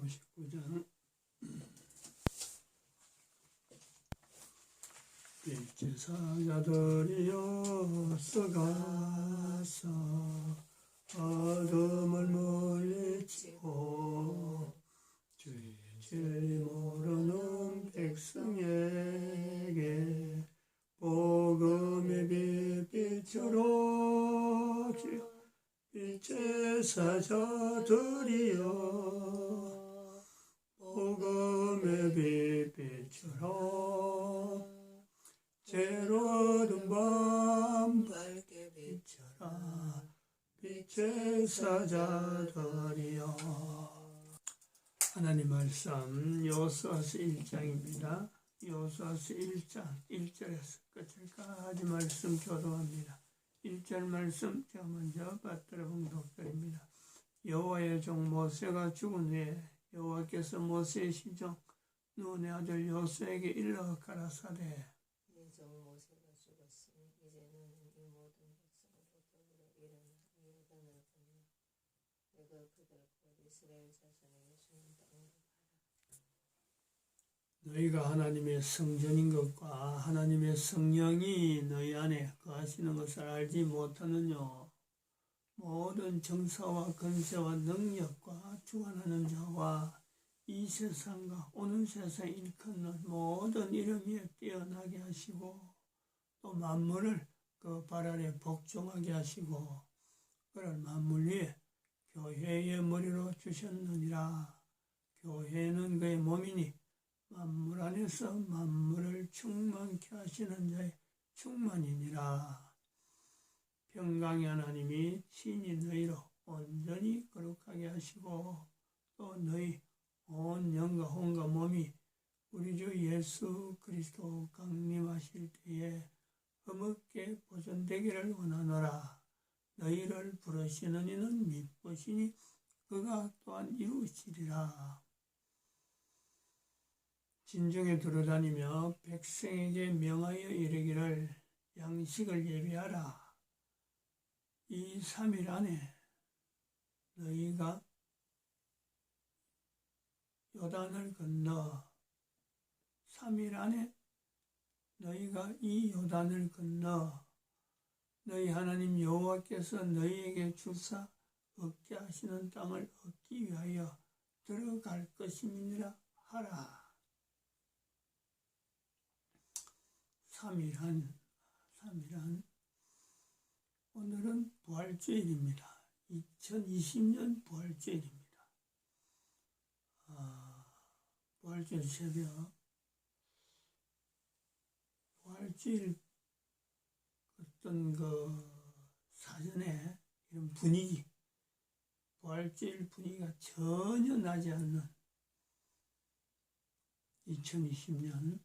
59장 빛의 사자들이여 써가서 어둠을 물리치고 주의 진리 모르는 백성에게 복음의 빛으로 빛의 사자들이여 복음의 빛으로 제로든 밤 밝게 비춰라 빛의 사자들이여. 하나님 말씀 여호수아서 1장입니다. 여호수아서 1장 1절에서 끝까지 말씀 교도합니다. 1절 말씀 제가 먼저 받들어 봉독드립니다. 여호와의 종 모세가 죽은 후에 여호와께서 모세의 시종 눈의 아들 여호수아에게 일러 가라사대 네 종 모세가 죽었으니 이제 너는 이 모든 백성으로 더불어 일어나 이 요단을 건너 내가 그들 곧 이스라엘 자손에게 주는 땅으로 가라. 너희가 하나님의 성전인 것과 하나님의 성령이 너희 안에 거하시는 것을 알지 못하느뇨. 모든 정사와 권세와 능력과 주관하는 자와 이 세상과 오는 세상에 일컫는 모든 이름 위에 뛰어나게 하시고 또 만물을 그 발 아래 복종하게 하시고 그를 만물 위에 교회의 머리로 주셨느니라. 교회는 그의 몸이니 만물 안에서 만물을 충만케 하시는 자의 충만이니라. 평강의 하나님이 친히 너희로 온전히 거룩하게 하시고 또 너희 온 영과 혼과 몸이 우리 주 예수 그리스도 강림하실 때에 흠없게 보존되기를 원하노라. 너희를 부르시는 이는 미쁘시니 그가 또한 이루시리라. 진중에 두루다니며 백성에게 명하여 이르기를 양식을 예비하라. 이 3일 안에 너희가 요단을 건너 3일 안에 너희가 이 요단을 건너 너희 하나님 여호와께서 너희에게 주사 얻게 하시는 땅을 얻기 위하여 들어갈 것임이니라 하라. 3일 안 오늘은 부활주일입니다. 2020년 부활주일입니다. 부활주일 새벽 부활주일 어떤 사전에 이런 분위기 부활주일 분위기가 전혀 나지 않는 2020년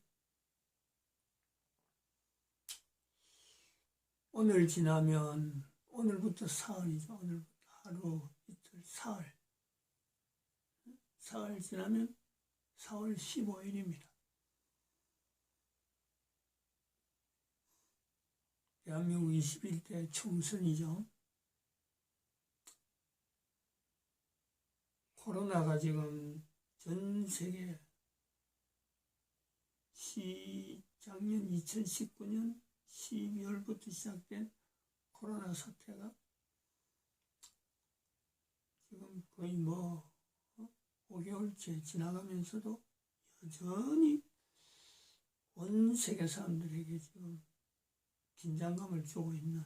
오늘 지나면 오늘부터 사흘이죠. 오늘부터 하루 이틀 사흘 지나면 4월 15일입니다. 대한민국 21대 총선이죠. 코로나가 지금 전 세계 작년 2019년 12월부터 시작된 코로나 사태가 지금 거의 5개월째 지나가면서도 여전히 온 세계 사람들에게 지금 긴장감을 주고 있는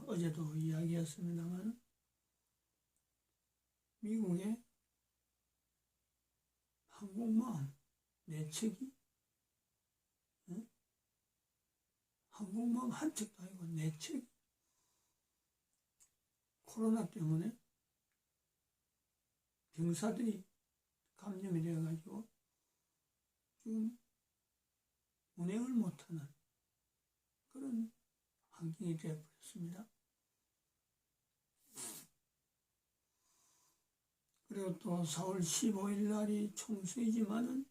어제도 이야기했습니다만 미국의 한국마음 내책이 한국마음 한 책도 아니고 내책 코로나 때문에 병사들이 감염이 되어가지고 지금 운행을 못하는 그런 환경이 되어버렸습니다. 그리고 또 4월 15일 날이 총수이지만은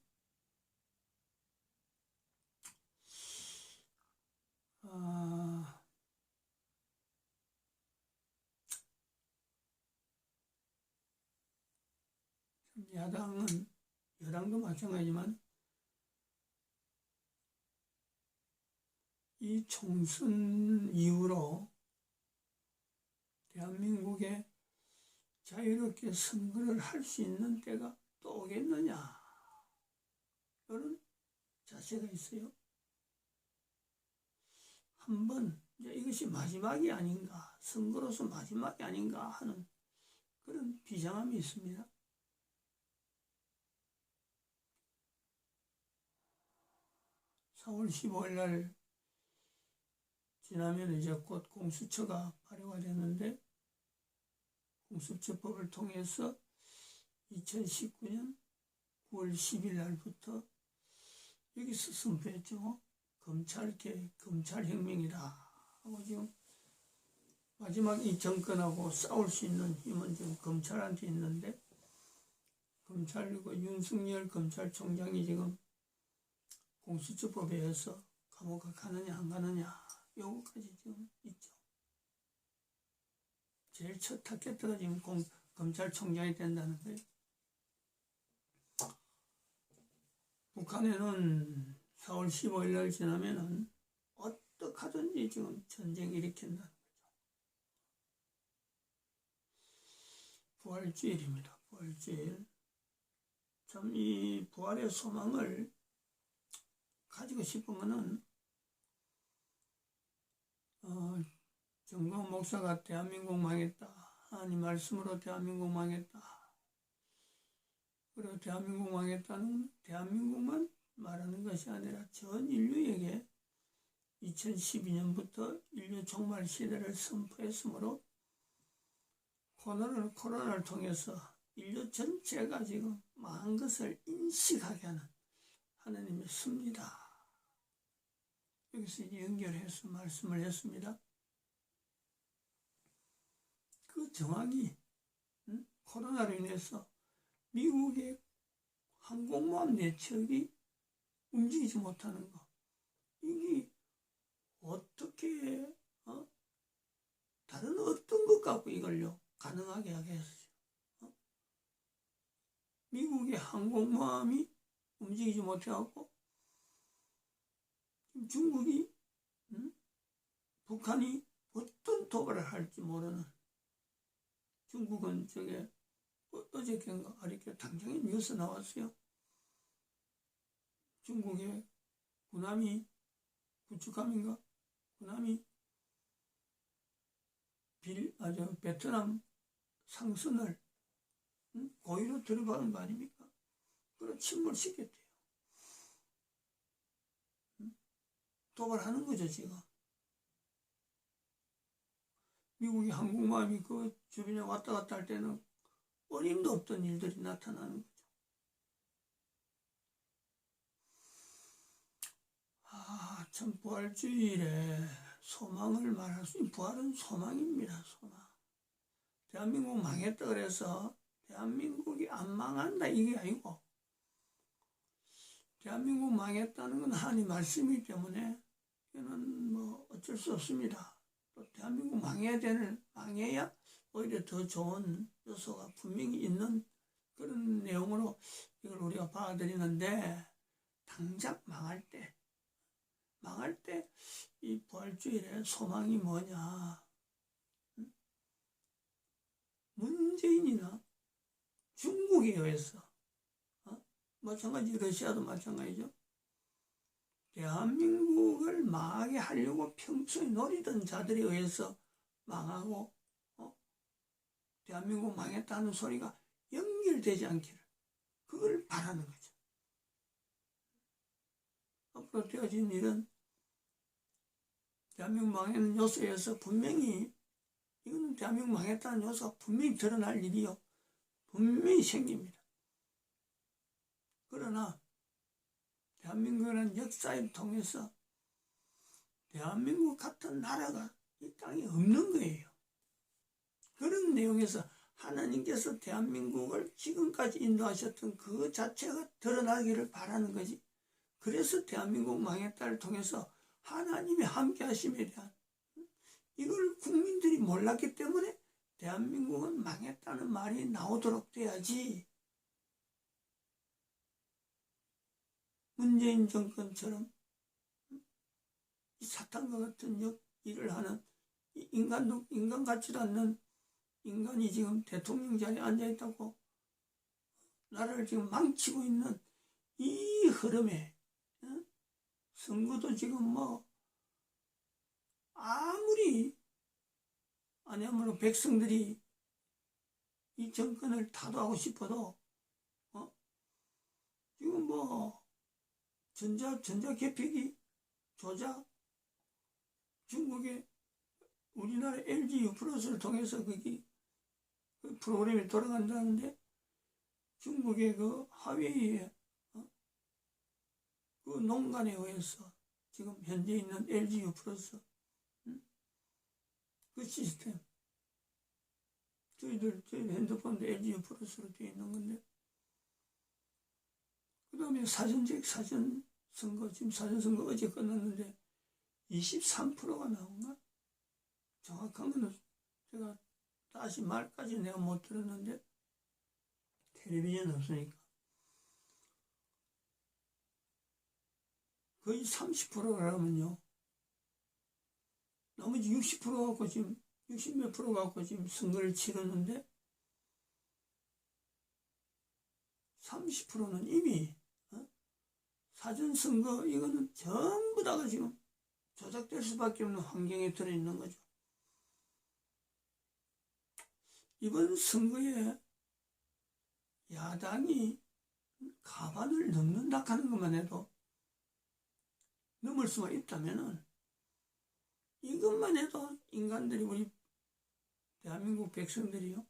야당은, 여당도 마찬가지지만 이 총선 이후로 대한민국에 자유롭게 선거를 할 수 있는 때가 또 오겠느냐, 이런 자세가 있어요. 한번 이제 이것이 마지막이 아닌가, 선거로서 마지막이 아닌가 하는 그런 비장함이 있습니다. (4월 15일) 날 지나면 이제 곧 공수처가 발효가 되는데, 공수처법을 통해서 2019년 9월 10일 날부터 여기서 선포했죠. 검찰개혁, 검찰혁명이다 하고 지금 마지막 이 정권하고 싸울 수 있는 힘은 지금 검찰한테 있는데, 검찰이고 윤석열 검찰총장이 지금 공수처법에 의해서 감옥에 가느냐 안 가느냐 요거까지 지금 있죠. 제일 첫 타겟가 지금 검찰총장이 된다는 거예요. 북한에는 4월 15일 날 지나면은 어떡하든지 지금 전쟁 일으킨다는 거죠. 부활주일입니다. 부활주일. 참 이 부활의 소망을 가지고 싶은 거는 정광훈 목사가 대한민국 망했다, 하나님 말씀으로 대한민국 망했다, 그리고 대한민국 망했다는 대한민국만 말하는 것이 아니라 전 인류에게 2012년부터 인류 종말 시대를 선포했으므로 코로나를 통해서 인류 전체가 지금 망한 것을 인식하게 하는 하나님의 섭니다. 여기서 연결해서 말씀을 했습니다. 그 정황이 코로나로 인해서 미국의 항공모함 내척이 움직이지 못하는 거, 이게 어떻게 다른 어떤 것 갖고 이걸요 가능하게 하게 했어요. 미국의 항공모함이 움직이지 못해갖고 중국이 북한이 어떤 도발을 할지 모르는, 중국은 저게 어저께인가 어저께 당장에 뉴스 나왔어요. 중국의 구남이 구축함인가 구남이 베트남 상선을 고의로 들어가는 거 아닙니까? 그걸 침몰시켰대요. 도발하는 거죠 지금. 미국의 항공모함이 그 주변에 왔다 갔다 할 때는 어림도 없던 일들이 나타나는 거죠. 참 부활주일에 소망을 말할 수 있는, 부활은 소망입니다. 소망. 대한민국 망했다 그래서 대한민국이 안 망한다 이게 아니고, 대한민국 망했다는 건 하나님 말씀이기 때문에 이거는 뭐 어쩔 수 없습니다. 또 대한민국 망해야 오히려 더 좋은 요소가 분명히 있는 그런 내용으로 이걸 우리가 받아들이는데, 당장 망할 때 이 부활주일의 소망이 뭐냐, 문재인이나 중국에 의해서 마찬가지 러시아도 마찬가지죠. 대한민국을 망하게 하려고 평소에 노리던 자들에 의해서 망하고 대한민국 망했다는 소리가 연결되지 않기를, 그걸 바라는 거죠. 앞으로 되어진 일은 대한민국 망하는 요소에서 분명히, 이거는 대한민국 망했다는 요소가 분명히 드러날 일이요 분명히 생깁니다. 그러나 대한민국이라는 역사를 통해서 대한민국 같은 나라가 이 땅에 없는 거예요. 그런 내용에서 하나님께서 대한민국을 지금까지 인도하셨던 그 자체가 드러나기를 바라는 거지. 그래서 대한민국 망했다를 통해서 하나님이 함께 하심에 대한, 이걸 국민들이 몰랐기 때문에 대한민국은 망했다는 말이 나오도록 돼야지. 문재인 정권처럼 이 사탄과 같은 일을 하는 인간 같지도 않는 인간이 지금 대통령 자리에 앉아있다고 나라를 지금 망치고 있는 이 흐름에 선거도 지금 뭐 아무리 아니야말로 백성들이 이 정권을 타도하고 싶어도 지금 뭐 전자개폐기 조작 중국의 우리나라 LG U+를 통해서 거기 그 프로그램이 돌아간다는데 중국의 그 하웨이의 그 농간에 의해서 지금 현재 있는 LG U+ 그 시스템 저희 핸드폰도 LG U+로 되어 있는 건데 그 다음에 사전선거 지금 사전선거 어제 끝났는데 23%가 나온가? 정확한 거는 제가 다시 말까지 내가 못 들었는데 텔레비전 없으니까 거의 30%라면요 나머지 60% 갖고 지금 60몇 프로 갖고 지금 선거를 치르는데 30%는 이미 사전선거 이거는 전부 다가 지금 조작될 수밖에 없는 환경에 들어있는 거죠. 이번 선거에 야당이 가반을 넘는다 하는 것만 해도 넘을 수가 있다면은 이것만 해도 인간들이 우리 대한민국 백성들이요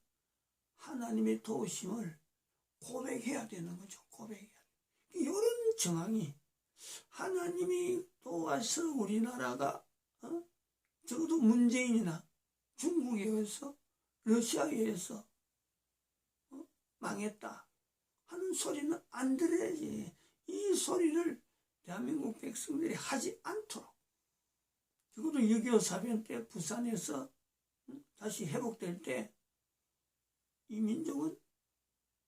하나님의 도우심을 고백해야 되는 거죠. 고백해야 돼. 이런 정황이 하나님이 도와서 우리나라가 적어도 문재인이나 중국에 의해서 러시아에 의해서 망했다 하는 소리는 안 들어야지. 이 소리를 대한민국 백성들이 하지 않도록 적어도 6.25 사변 때 부산에서 다시 회복될 때 이 민족은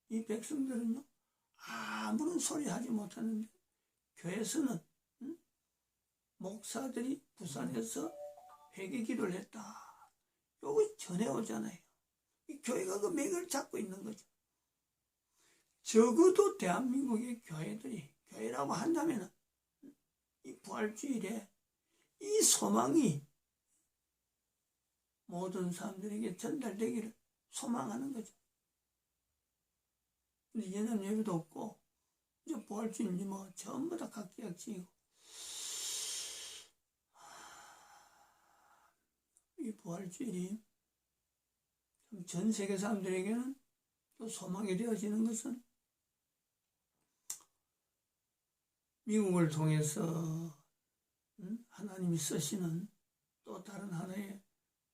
이 백성들은요 아무런 소리 하지 못하는데 교회에서는 목사들이 부산에서 회개 기도를 했다. 요거 전해오잖아요. 이 교회가 그 맥을 잡고 있는 거죠. 적어도 대한민국의 교회들이 교회라고 한다면 이 부활주일에 이 소망이 모든 사람들에게 전달되기를 소망하는 거죠. 근데 얘는 예배도 없고 이제 부활주일인지 뭐 전부 다 각기약지이고 이 부활주일이 전 세계 사람들에게는 또 소망이 되어지는 것은 미국을 통해서 하나님이 쓰시는 또 다른 하나의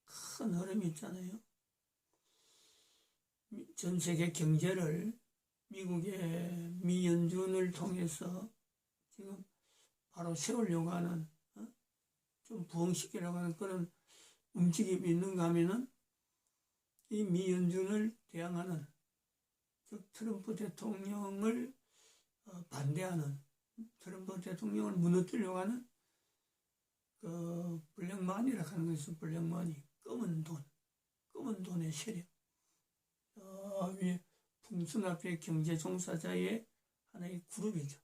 큰 흐름이 있잖아요. 전 세계 경제를 미국의 미연준을 통해서 지금 바로 세우려고 하는 좀 부흥시키려고 하는 그런 움직임이 있는가 하면은 이 미연준을 대항하는 즉 트럼프 대통령을 반대하는 트럼프 대통령을 무너뜨리려고 하는 그 블랙머니라고 하는 것이 블랙머니 검은 돈의 세력 저 위에 풍선 앞에 경제 종사자의 하나의 그룹이죠.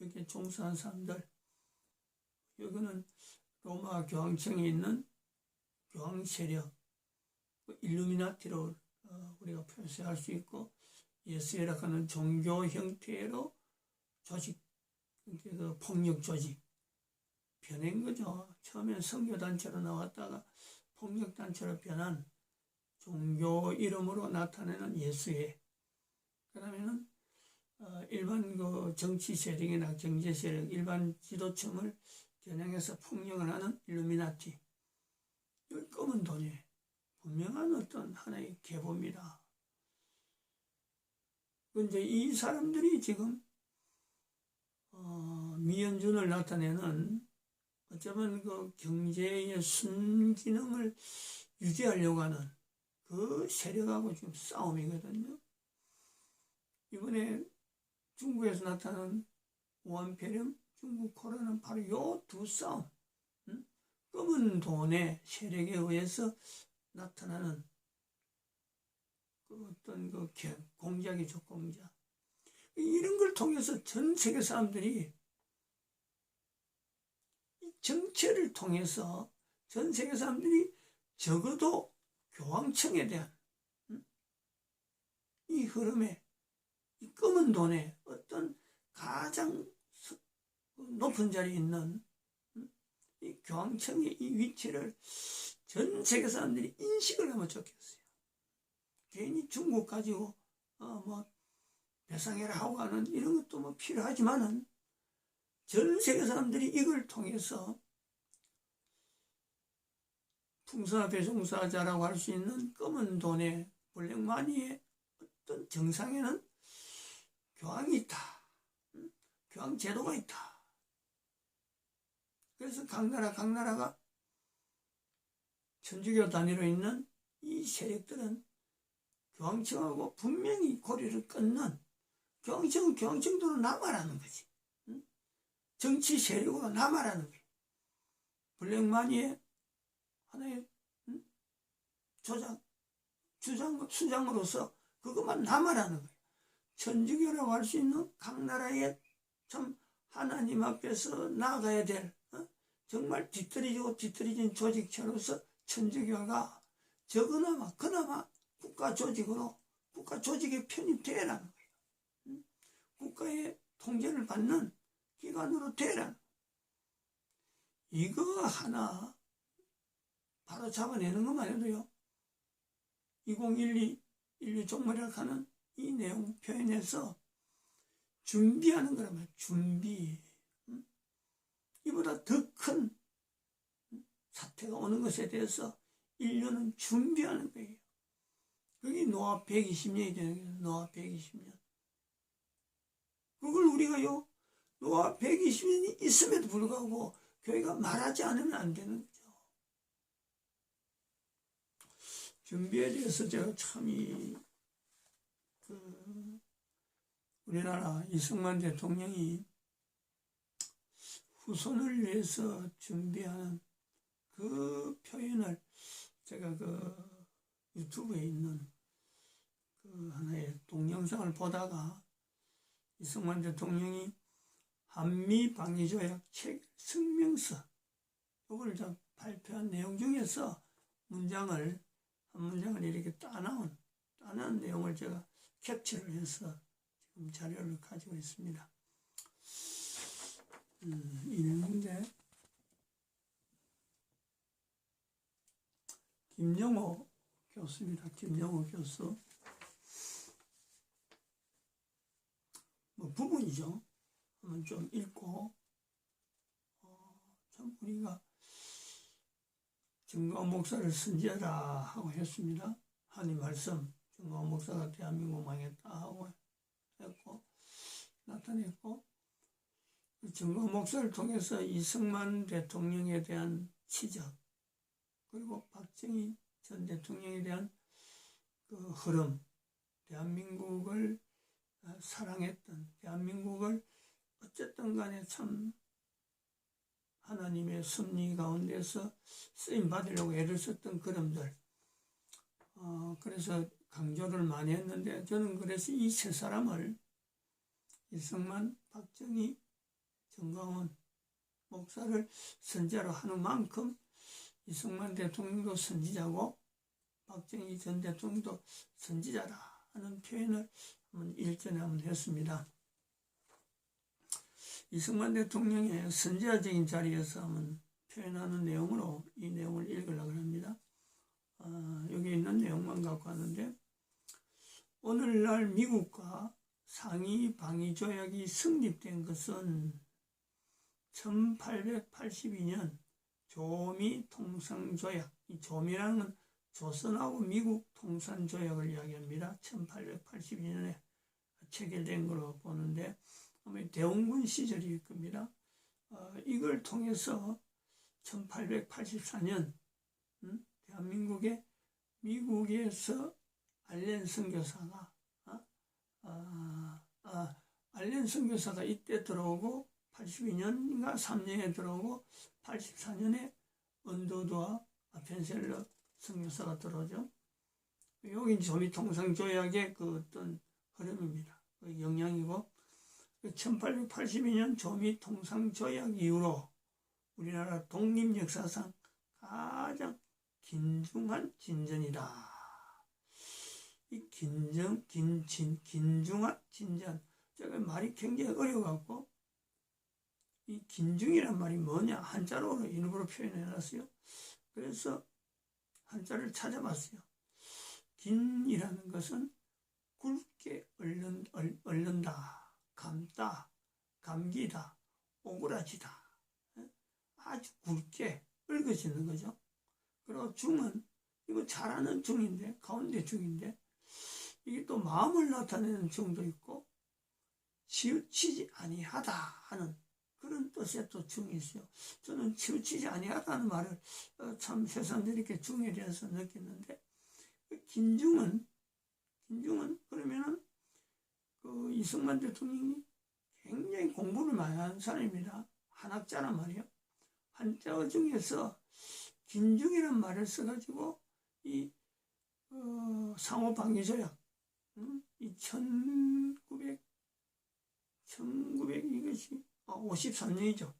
여기에 종사한 사람들 여기는 로마 교황청에 있는 교황 세력 일루미나티로 우리가 표시할 수 있고 예수회라고 하는 종교 형태로 조직 그 폭력 조직 변한 거죠. 처음엔 선교단체로 나왔다가 폭력단체로 변한 종교 이름으로 나타내는 예수회. 그 다음에는 일반 그 정치 세력이나 경제 세력, 일반 지도층을 겨냥해서 폭력을 하는 일루미나티. 이 검은 돈이 분명한 어떤 하나의 계보입니다. 근데 이 사람들이 지금 미연준을 나타내는 어쩌면 그 경제의 순기능을 유지하려고 하는 그 세력하고 지금 싸움이거든요. 이번에 중국에서 나타난 우한폐렴, 중국 코로나는 바로 요 두 싸움, 검은 돈의 세력에 의해서 나타나는 그 어떤 그 공작이죠, 공작. 이런 걸 통해서 전 세계 사람들이 이 정체를 통해서 전 세계 사람들이 적어도 교황청에 대한 이 흐름에 이 검은 돈의 어떤 가장 높은 자리에 있는 이 교황청의 이 위치를 전 세계 사람들이 인식을 하면 좋겠어요. 괜히 중국 가지고 뭐 배상해라 하고 하는 이런 것도 뭐 필요하지만은 전 세계 사람들이 이걸 통해서 풍사 배송사자라고 할 수 있는 검은 돈의 블랙마니의 어떤 정상에는 교황이 있다. 교황 제도가 있다. 그래서 각 나라가 천주교 단위로 있는 이 세력들은 교황청하고 분명히 고리를 끊는, 교황청은 교황청대로 남아라는 거지. 정치 세력으로 남아라는 거예요. 블랙마니의 하나의 수장으로서 그것만 남아라는 거예요. 천주교라고 할 수 있는 각 나라의 참 하나님 앞에서 나아가야 될 정말 뒤처진 조직체로서 천주교가 그나마 국가 조직에 편입되라는 거예요. 국가의 통제를 받는 기관으로 되라는 거예요. 이거 하나 바로 잡아내는 것만 해도요, 2012 인류 종말이라고 하는 이 내용 표현에서 준비하는 거라면 준비. 이보다 더 큰 사태가 오는 것에 대해서 인류는 준비하는 거예요. 그게 노아 120년이 되는 거예요. 노아 120년. 그걸 우리가요, 노아 120년이 있음에도 불구하고 교회가 말하지 않으면 안 되는 거죠. 준비에 대해서 제가 참 우리나라 이승만 대통령이 후손을 위해서 준비하는 그 표현을 제가 그 유튜브에 있는 그 하나의 동영상을 보다가 이승만 대통령이 한미 방위조약 체결 성명서 이걸 발표한 내용 중에서 한 문장을 이렇게 따놓은 내용을 제가 캡처를 해서 지금 자료를 가지고 있습니다. 이 내용인데, 김영호 교수입니다. 김영호 교수. 뭐 부분이죠. 한번 좀 읽고, 참 우리가 정광훈 목사를 선지하라 하고 했습니다. 하나님 말씀, 정광훈 목사가 대한민국 망했다 하고 했고, 나타냈고, 정광훈 목사를 통해서 이승만 대통령에 대한 지적, 그리고 박정희 전 대통령에 대한 그 흐름, 대한민국을 사랑했던, 대한민국을 어쨌든 간에 참 하나님의 섭리 가운데서 쓰임 받으려고 애를 썼던 그림들, 그래서 강조를 많이 했는데, 저는 그래서 이 세 사람을 이승만, 박정희, 정광훈 목사를 선지자로 하는 만큼 이승만 대통령도 선지자고 박정희 전 대통령도 선지자라 하는 표현을 한번 일전에 한번 했습니다. 이승만 대통령의 선지자적인 자리에서 한번 표현하는 내용으로 이 내용을 읽으려고 합니다. 여기 있는 내용만 갖고 왔는데, 오늘날 미국과 상위 방위조약이 성립된 것은 1882년 조미 통상조약, 이 조미라는 건 조선하고 미국 통상조약을 이야기합니다. 1882년에 체결된 걸로 보는데 아마 대원군 시절일 겁니다. 이걸 통해서 1884년 대한민국에 미국에서 알렌 선교사가 알렌 선교사가 이때 들어오고 82년인가 3년에 들어오고 84년에 언더드와 아펜셀러 선교사가 들어오죠. 여기 조미통상조약의 그 어떤 흐름입니다. 그 영향이고 1882년 조미통상조약 이후로 우리나라 독립역사상 가장 긴중한 진전이다. 이 긴중한 진전. 제가 말이 굉장히 어려워갖고 이 긴중이란 말이 뭐냐 한자로 일부러 표현해놨어요. 그래서 한자를 찾아봤어요. 긴이라는 것은 굵게 얽는다, 감다, 감기다, 오그라지다. 아주 굵게 얽어지는 거죠. 그리고 중은 이거 잘하는 중인데 가운데 중인데 이게 또 마음을 나타내는 중도 있고 치우치지 아니하다 하는 그런 뜻의 또 중이 있어요. 저는 치우치지 아니하다는 말을 참 새삼스럽게 이렇게 중에 대해서 느꼈는데 긴중은 그러면은 그 이승만 대통령이 굉장히 공부를 많이 한 사람입니다. 한학자란 말이에요. 한자 중에서 긴중이란 말을 써가지고 이 상호방위조약 이 1900 이것이 53년이죠.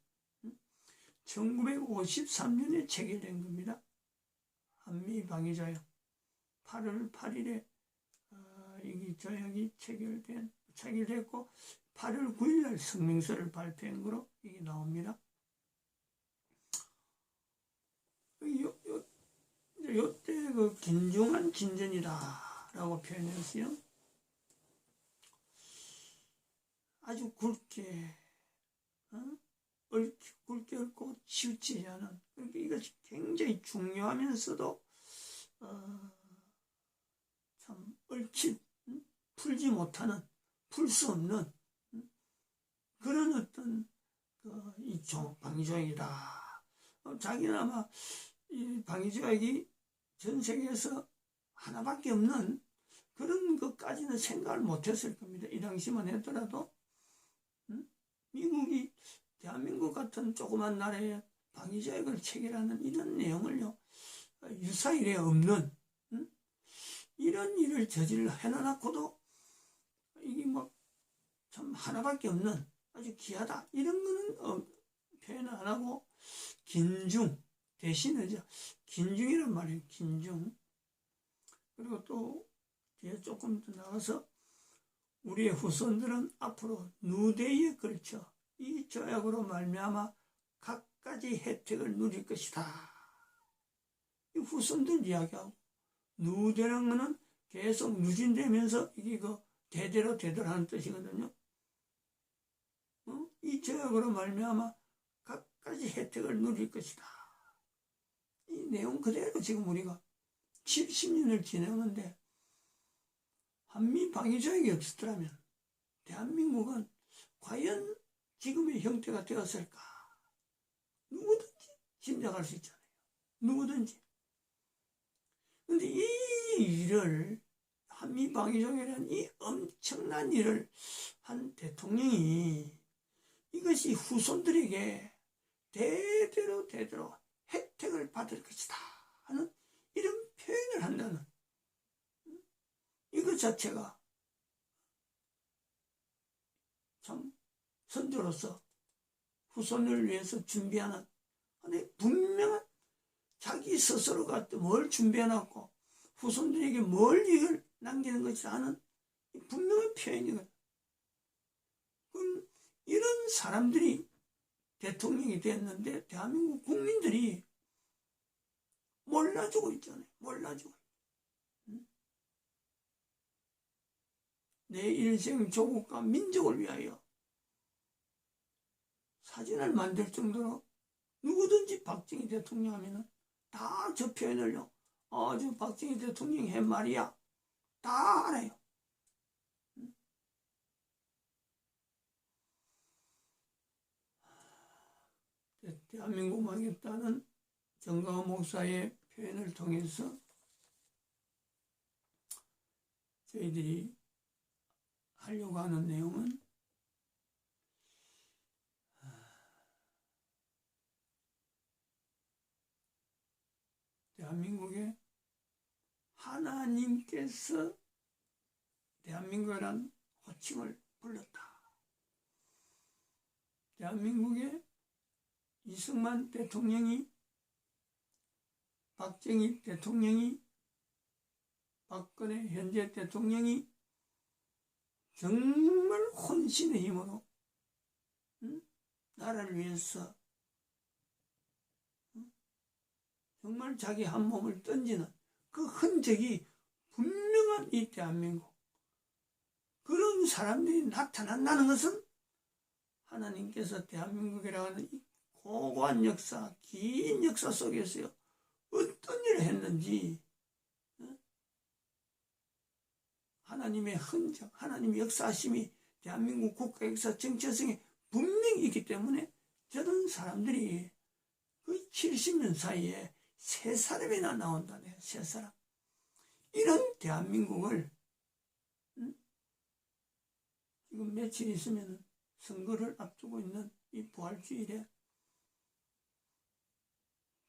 1953년에 체결된 겁니다. 한미방위조약 8월 8일에 이 조약이 체결됐고 8월 9일날 성명서를 발표한 거로 이게 나옵니다. 요때 그 긴중한 진전이다라고 표현했어요. 아주 굵게 굵게 얽고 치우치지 않은 그러니까 이것이 굉장히 중요하면서도 참 풀지 못하는 풀 수 없는 그런 어떤 이 방위조약이다. 자기는 아마 이 방위조약이 전 세계에서 하나밖에 없는 그런 것까지는 생각을 못했을 겁니다. 이 당시만 했더라도 미국이 대한민국 같은 조그만 나라에 방위조약을 체결하는 이런 내용을요 유사일에 없는 이런 일을 저질러 해놔놓고도 이게 뭐 참 하나밖에 없는 아주 귀하다 이런 거는 표현을 안 하고 긴중 대신에 긴중이란 말이에요. 긴중. 그리고 또 뒤에 조금 더 나가서 우리의 후손들은 앞으로 누대에 걸쳐 이 조약으로 말미암아 갖가지 혜택을 누릴 것이다. 이 후손들 이야기하고 누대라는 거는 계속 누진되면서 이게 그 대대로 하는 뜻이거든요. 이 조약으로 말미암아 갖가지 혜택을 누릴 것이다. 이 내용 그대로 지금 우리가 70년을 지내는데 한미 방위조약이 없었더라면 대한민국은 과연 지금의 형태가 되었을까? 누구든지 짐작할 수 있잖아요. 누구든지. 근데 이 일을 한미 방위조약이라는 이 엄청난 일을 한 대통령이 이것이 후손들에게 대대로 혜택을 받을 것이다 하는 이런 표현을 한다는 이것 자체가 참 선조로서 후손을 위해서 준비하는 분명한 자기 스스로가 뭘 준비해놨고 후손들에게 뭘 이걸 남기는 것이 하는 분명한 표현이거든. 그럼 이런 사람들이 대통령이 됐는데 대한민국 국민들이 몰라주고 있잖아요. 몰라주고. 내 일생 조국과 민족을 위하여 사진을 만들 정도로 누구든지 박정희 대통령 하면은 다 저 표현을요. 아주 박정희 대통령이 한 말이야. 다 알아요. 대한민국 망했다는 정강호 목사의 표현을 통해서 저희들이 하려고 하는 내용은 대한민국에 하나님께서 대한민국이란 호칭을 불렀다. 대한민국에 이승만 대통령이, 박정희 대통령이, 박근혜 현재 대통령이 정말 혼신의 힘으로 나라를 위해서 정말 자기 한 몸을 던지는 그 흔적이 분명한 이 대한민국, 그런 사람들이 나타난다는 것은 하나님께서 대한민국이라고 하는 이 고고한 역사, 긴 역사 속에서요 어떤 일을 했는지 하나님의 흔적, 하나님의 역사심이 대한민국 국가 역사 정체성에 분명히 있기 때문에 저런 사람들이 거의 70년 사이에 세 사람이나 나온다네요. 세 사람. 이런 대한민국을 지금 며칠 있으면 선거를 앞두고 있는 이 부활주일에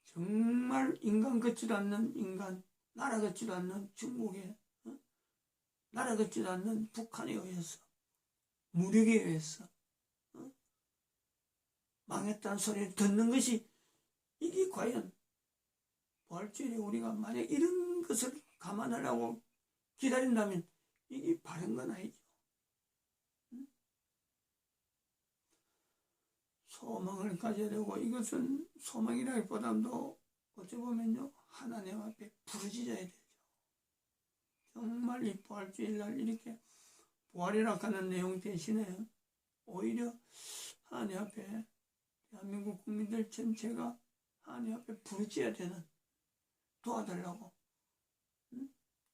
정말 인간 같지도 않는 인간, 나라 같지도 않는 중국에, 나라 같지도 않는 북한에 의해서, 무력에 의해서 망했다는 소리를 듣는 것이, 이게 과연 부활주일에 우리가 만약 이런 것을 감안하려고 기다린다면 이게 바른 건 아니죠. 소망을 가져야 되고, 이것은 소망이라기보다도 어찌 보면요 하나님 앞에 부르짖어야 되죠. 정말 이 부활주일날 이렇게 부활이라 하는 내용 대신에 오히려 하나님 앞에 대한민국 국민들 전체가 하나님 앞에 부르짖어야 되는, 도와달라고.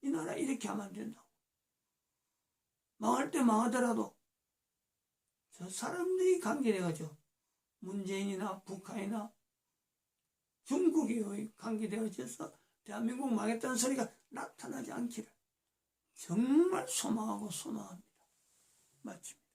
이 나라 이렇게 하면 안 된다고. 망할 때 망하더라도 저 사람들이 관계돼가지고 문재인이나 북한이나 중국이 관계되어져서 대한민국 망했다는 소리가 나타나지 않기를 정말 소망하고 소망합니다. 마칩니다.